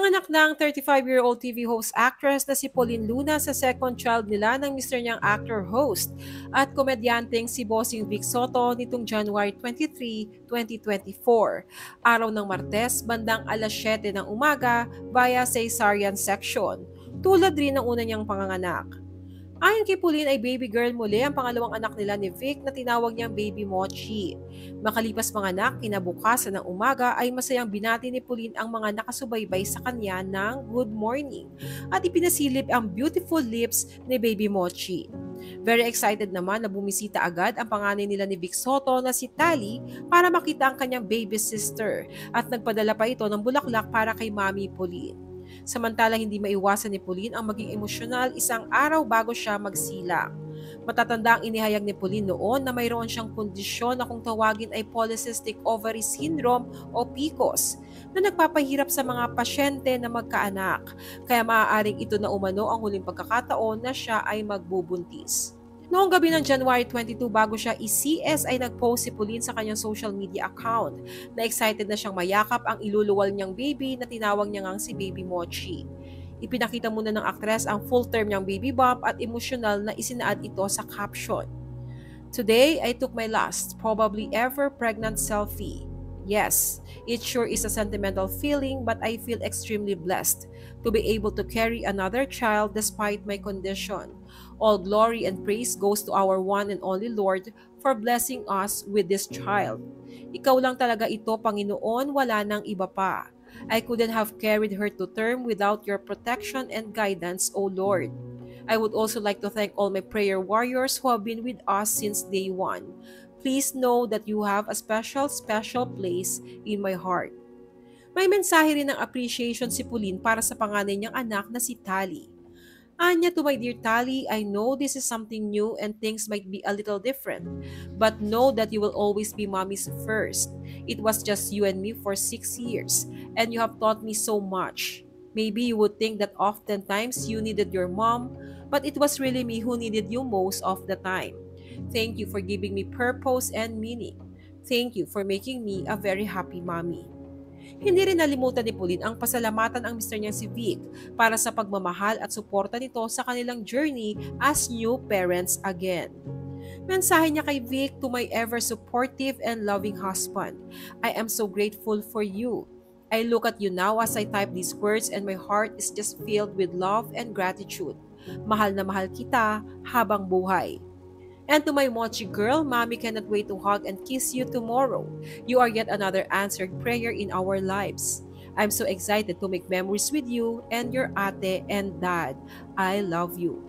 Ipinanganak ng 35-year-old TV host actress na si Pauline Luna sa second child nila ng mister niyang actor-host at komedyanteng si Bossing Vic Soto nitong January 23, 2024. Araw ng Martes, bandang alas 7 ng umaga via cesarean section. Tulad rin ng una niyang panganganak. Ayon kay Pauline ay baby girl muli ang pangalawang anak nila ni Vic na tinawag niyang Baby Mochi. Makalipas manganak, kinabukasan ng umaga ay masayang binati ni Pauline ang mga nakasubaybay sa kanya ng good morning at ipinasilip ang beautiful lips ni Baby Mochi. Very excited naman na bumisita agad ang panganay nila ni Vic Soto na si Tali para makita ang kanyang baby sister at nagpadala pa ito ng bulaklak para kay Mami Pauline. Samantala hindi maiwasan ni Pauline ang maging emosyonal isang araw bago siya magsilang. Matatanda ang inihayag ni Pauline noon na mayroon siyang kondisyon na kung tawagin ay polycystic ovary syndrome o PCOS na nagpapahirap sa mga pasyente na magkaanak. Kaya maaaring ito na umano ang huling pagkakataon na siya ay magbubuntis. Noong gabi ng January 22 bago siya i-CS ay nag-post si Pauline sa kanyang social media account na excited na siyang mayakap ang iluluwal niyang baby na tinawag niya ngang si Baby Mochi. Ipinakita muna ng aktres ang full term niyang baby bump at emosyonal na isinaad ito sa caption. "Today, I took my last, probably ever pregnant selfie. Yes, it sure is a sentimental feeling but I feel extremely blessed to be able to carry another child despite my condition. All glory and praise goes to our one and only Lord for blessing us with this child. Ikaw lang talaga ito, Panginoon, wala nang iba pa. I couldn't have carried her to term without your protection and guidance, O Lord. I would also like to thank all my prayer warriors who have been with us since day one. Please know that you have a special place in my heart." May mensahe rin ng appreciation si Pauline para sa panganay niyang anak na si Tali. Anya, "To my dear Tali, I know this is something new and things might be a little different, but know that you will always be mommy's first. It was just you and me for 6 years, and you have taught me so much. Maybe you would think that oftentimes you needed your mom, but it was really me who needed you most of the time. Thank you for giving me purpose and meaning. Thank you for making me a very happy mommy." Hindi rin nalimutan ni Pauline ang pasalamatan ang mister niyang si Vic para sa pagmamahal at suporta nito sa kanilang journey as new parents again. Mensahe niya kay Vic, "To my ever supportive and loving husband, I am so grateful for you. I look at you now as I type these words and my heart is just filled with love and gratitude. Mahal na mahal kita habang buhay." And to my Mochi girl, Mommy cannot wait to hug and kiss you tomorrow. You are yet another answered prayer in our lives. I'm so excited to make memories with you and your ate and dad. I love you.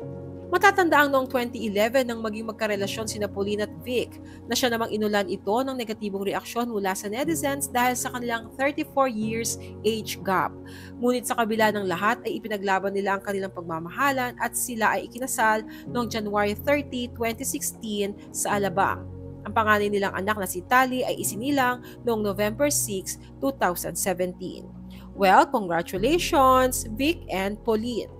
Matatandaan noong 2011 nang maging magkarelasyon sina Pauline at Vic na siya namang inulan ito ng negatibong reaksyon mula sa netizens dahil sa kanilang 34 years age gap. Ngunit sa kabila ng lahat ay ipinaglaban nila ang kanilang pagmamahalan at sila ay ikinasal noong January 30, 2016 sa Alabang. Ang panganay nilang anak na si Tali ay isinilang noong November 6, 2017. Well, congratulations, Vic and Pauline!